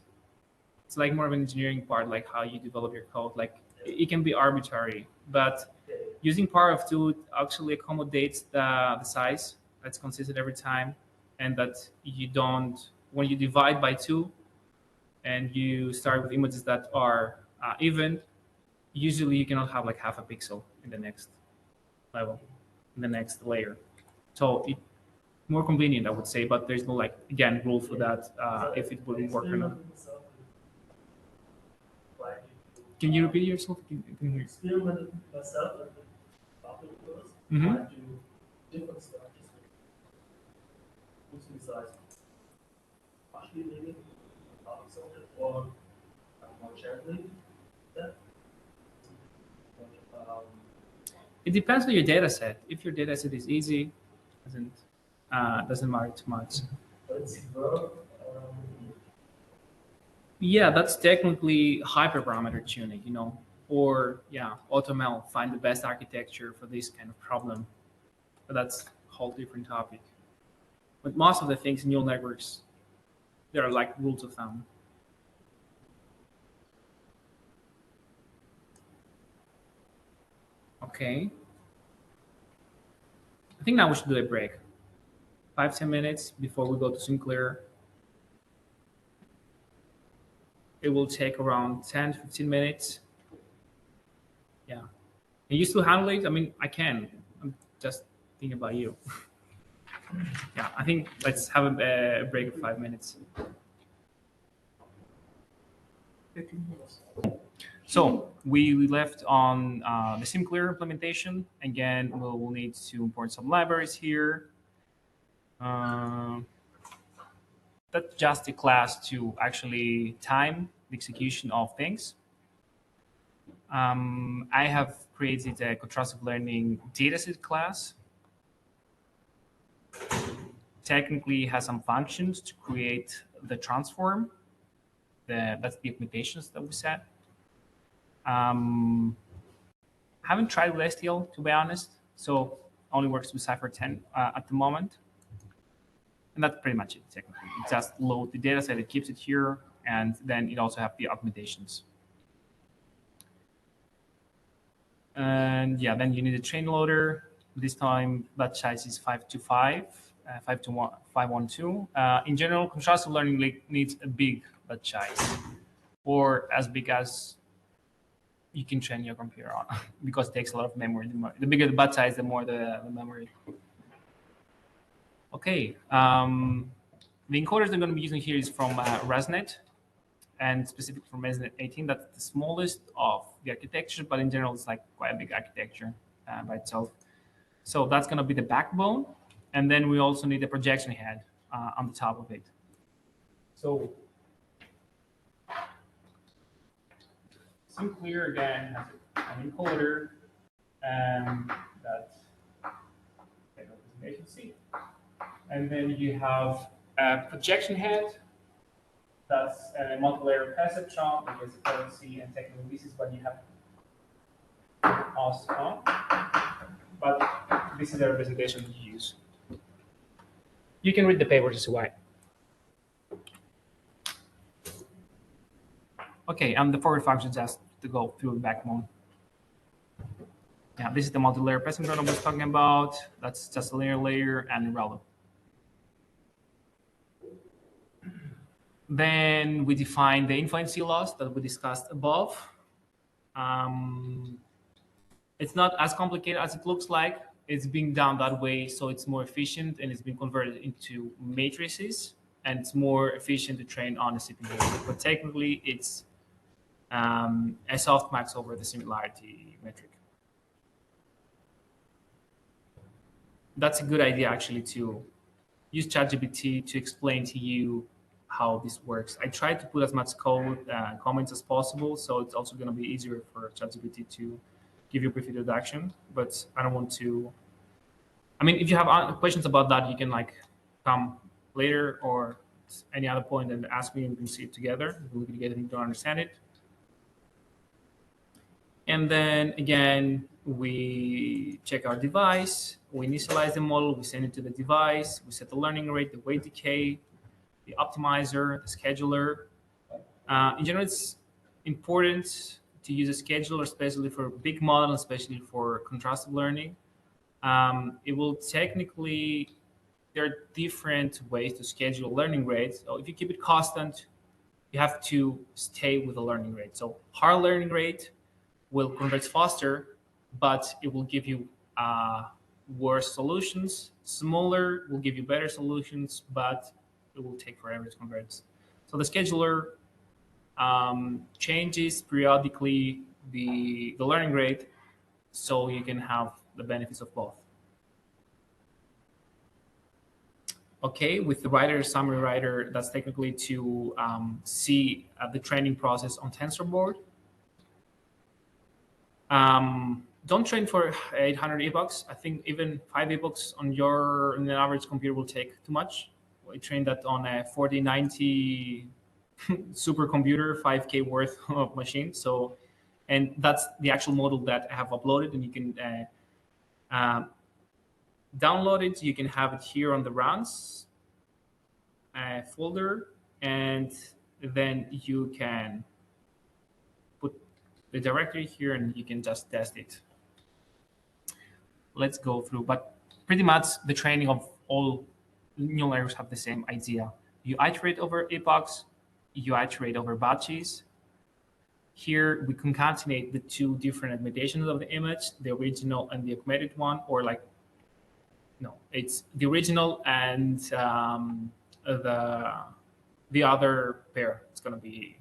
like more of an engineering part, like how you develop your code. Like it can be arbitrary, but using power of 2 actually accommodates the size that's consistent every time, and that you don't, when you divide by 2 and you start with images that are even, usually you cannot have like half a pixel in the next level, in the next layer. So it more convenient, I would say, but there's no like, again, rule for that if it wouldn't work or not. Can you repeat yourself? Can you hear? Experiment myself and the public first. Mhm. I do different stuff. Just using size. Partially maybe something or more gently. That. It depends on your data set. If your data set is easy, doesn't matter too much. Let's verb. Yeah, that's technically hyperparameter tuning, or yeah, AutoML, find the best architecture for this kind of problem. But that's a whole different topic. But most of the things in neural networks, there are like rules of thumb. Okay. I think now we should do a break. 5-10 minutes before we go to Sinclair. It will take around 10-15 minutes. Yeah. Can you still handle it? I mean, I can. I'm just thinking about you. Yeah, I think let's have a break of 5 minutes. 15 minutes. So we left on the Sinclair implementation. Again, we'll need to import some libraries here. That's just a class to actually time the execution of things. I have created a contrastive learning dataset class. Technically, it has some functions to create the transform. That's the implementations that we set. Haven't tried with STL, to be honest, so only works with Cypher 10 at the moment. And that's pretty much it, technically. It just load the data set, it keeps it here, and then it also have the augmentations. And yeah, then you need a train loader. This time, batch size is 525, 512. In general, contrastive learning needs a big batch size, or as big as you can train your computer on, because it takes a lot of memory. The bigger the batch size, the more the memory. Okay, the encoders they're going to be using here is from ResNet, and specifically from ResNet 18. That's the smallest of the architecture, but in general, it's like quite a big architecture by itself. So that's going to be the backbone, and then we also need a projection head on the top of it. So Sinclair again has an encoder, and that's representation C. And then you have a projection head. That's a multi-layer perceptron, because the currency and technical this is what you have also on. But this is the representation you use. You can read the papers as well. Okay, and the forward function just to go through the backbone. Yeah, this is the multi-layer perceptron I was talking about. That's just a linear layer and relevant. Then we define the influency loss that we discussed above. It's not as complicated as it looks like. It's being done that way, so it's more efficient, and it's been converted into matrices, and it's more efficient to train on a CPU. But technically, it's a softmax over the similarity metric. That's a good idea, actually, to use ChatGPT to explain to you how this works. I tried to put as much code comments as possible, so it's also going to be easier for ChatGPT to give you a brief introduction. But I don't want to. I mean, if you have questions about that, you can come later or any other point and ask me, and we can see it together. We can get it to understand it. And then again, we check our device, we initialize the model, we send it to the device, we set the learning rate, the weight decay, the optimizer, the scheduler. In general, it's important to use a scheduler, especially for big model, especially for contrastive learning. It will technically, there are different ways to schedule learning rates. So if you keep it constant, you have to stay with the learning rate. So higher learning rate will convert faster, but it will give you worse solutions. Smaller will give you better solutions, but it will take forever to convert. So the scheduler changes periodically the learning rate, so you can have the benefits of both. Okay, with the writer, summary writer, that's technically to see the training process on TensorBoard. don't train for 800 epochs. I think even 5 epochs on an average computer will take too much. We trained that on a 4090 supercomputer, 5K worth of machine. So, and that's the actual model that I have uploaded, and you can download it. You can have it here on the runs folder, and then you can put the directory here, and you can just test it. Let's go through, but pretty much the training of all neural networks have the same idea. You iterate over epochs, you iterate over batches. Here we concatenate the two different augmentations of the image, the original and the augmented one, or like, no, it's the original and the other pair. It's going to be,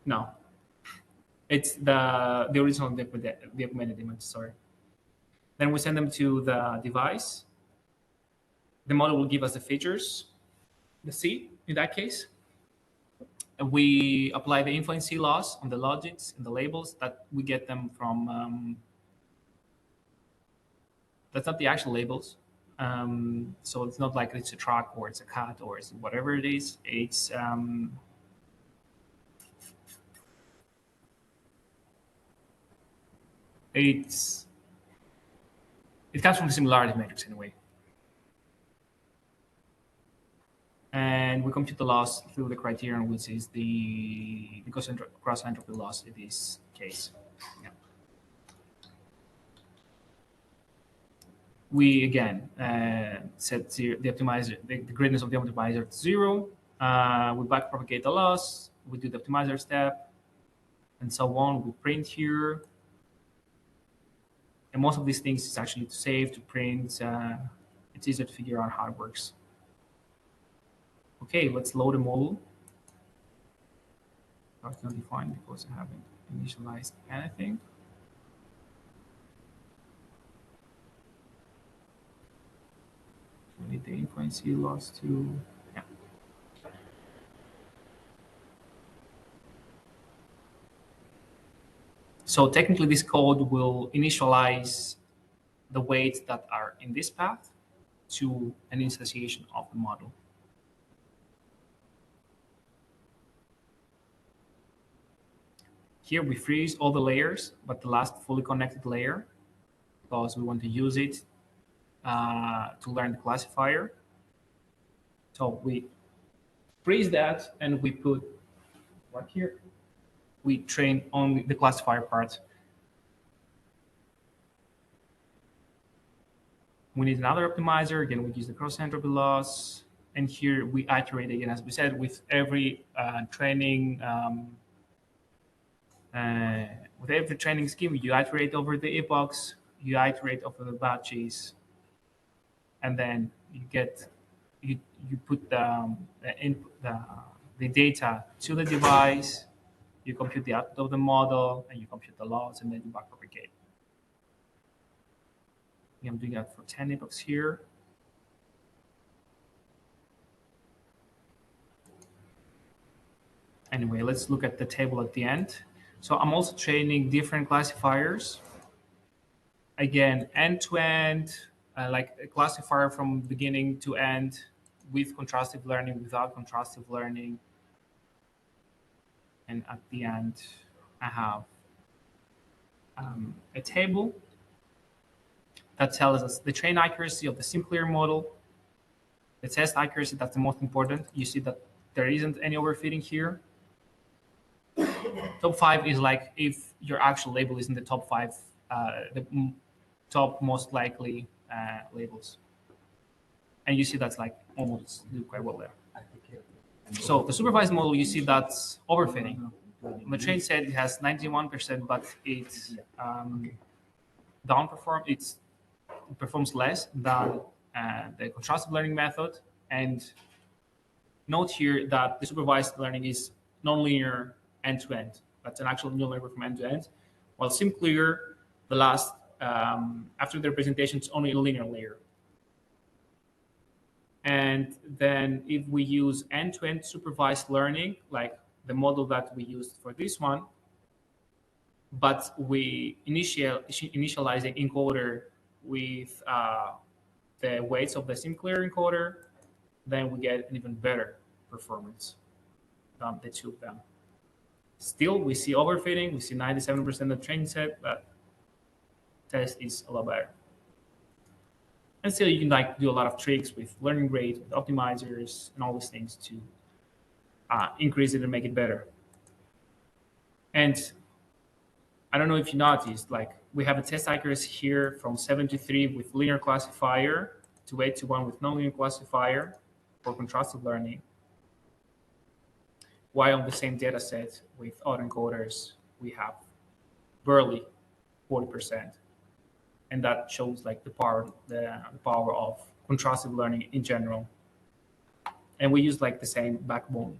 no, it's the original and the augmented image, sorry. Then we send them to the device. The model will give us the features, the C in that case. And we apply the influence C loss on the logics and the labels that we get them from, that's not the actual labels. So it's not like it's a truck or it's a cat or it's whatever it is. It's it comes from the similarity matrix anyway. And we compute the loss through the criterion, which is the cross entropy loss in this case. Yeah. We again set the optimizer, the greatness of the optimizer to 0. We backpropagate the loss. We do the optimizer step, and so on. We print here. And most of these things is actually to save, to print. It's easier to figure out how it works. Okay, let's load a model. That's not defined because I haven't initialized anything. We need the influence C loss to, yeah. So technically this code will initialize the weights that are in this path to an instantiation of the model. Here we freeze all the layers, but the last fully connected layer, because we want to use it to learn the classifier. So we freeze that and we put right here. We train only the classifier part. We need another optimizer. Again, we use the cross entropy loss. And here we iterate again, as we said, with every training scheme, you iterate over the epochs, you iterate over the batches, and then you get you put the data to the device, you compute the output of the model, and you compute the loss, and then you backpropagate. I'm doing that for 10 epochs here. Anyway, let's look at the table at the end. So I'm also training different classifiers. Again, end-to-end, like a classifier from beginning to end with contrastive learning, without contrastive learning. And at the end, I have a table that tells us the train accuracy of the simpler model, the test accuracy, that's the most important. You see that there isn't any overfitting here. Top 5 is like if your actual label is in the top 5, the top most likely labels. And you see that's like almost do quite well there. So the supervised model, you see that's overfitting. The train said it has 91%, but it's it performs less than the contrastive learning method. And note here that the supervised learning is nonlinear end-to-end. That's an actual neural network from end-to-end. While SimClear, the last, after the representation, it's only a linear layer. And then if we use end-to-end supervised learning, like the model that we used for this one, but we initialize the encoder with the weights of the Sinclair encoder, then we get an even better performance than the two of them. Still, we see overfitting. We see 97% of training set, but test is a lot better. And still, you can like do a lot of tricks with learning rate, with optimizers, and all these things to increase it and make it better. And I don't know if you noticed, like we have a test accuracy here from 73 with linear classifier to 8 to 1 with nonlinear classifier for contrastive learning. While on the same data set with autoencoders, we have barely 40%. And that shows like the power of contrastive learning in general. And we use like the same backbone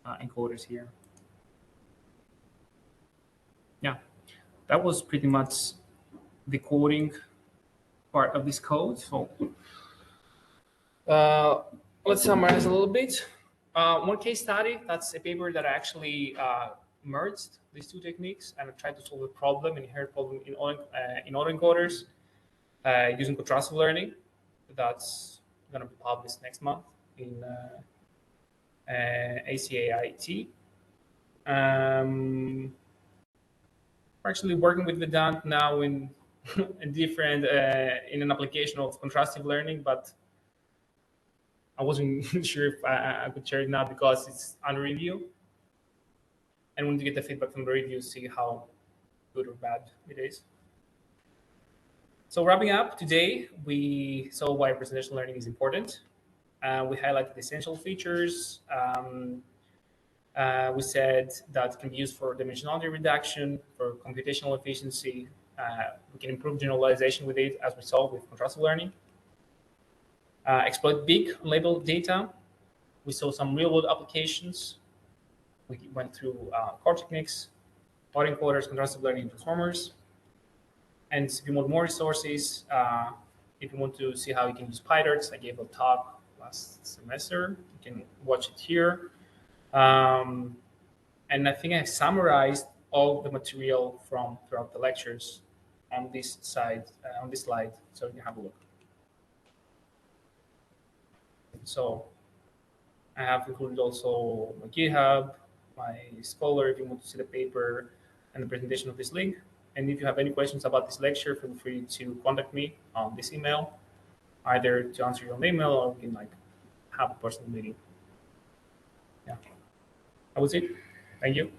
encoders here. Yeah, that was pretty much the coding part of this code. So let's summarize a little bit. One case study, that's a paper that I actually merged these two techniques and I tried to solve a problem, an inherent problem in autoencoders using contrastive learning. That's going to be published next month in ACAIT. We're actually working with Vedant now in a different in an application of contrastive learning, but I wasn't sure if I could share it now because it's under review. And we need to get the feedback from the review, see how good or bad it is. So wrapping up today, we saw why representational learning is important. We highlighted the essential features. We said that it can be used for dimensionality reduction, for computational efficiency. We can improve generalization with it, as we saw with contrastive learning. Exploit big labeled data. We saw some real-world applications. We went through core techniques, autoencoders, contrastive learning, and transformers. And if you want more resources, if you want to see how you can use PyTorch, I gave a talk last semester. You can watch it here. And I think I've summarized all the material from throughout the lectures on this slide, so you can have a look. So I have included also my GitHub, my Scholar, if you want to see the paper and the presentation of this link. And if you have any questions about this lecture, feel free to contact me on this email, either to answer your email or we can like have a personal meeting. Yeah, that was it. Thank you.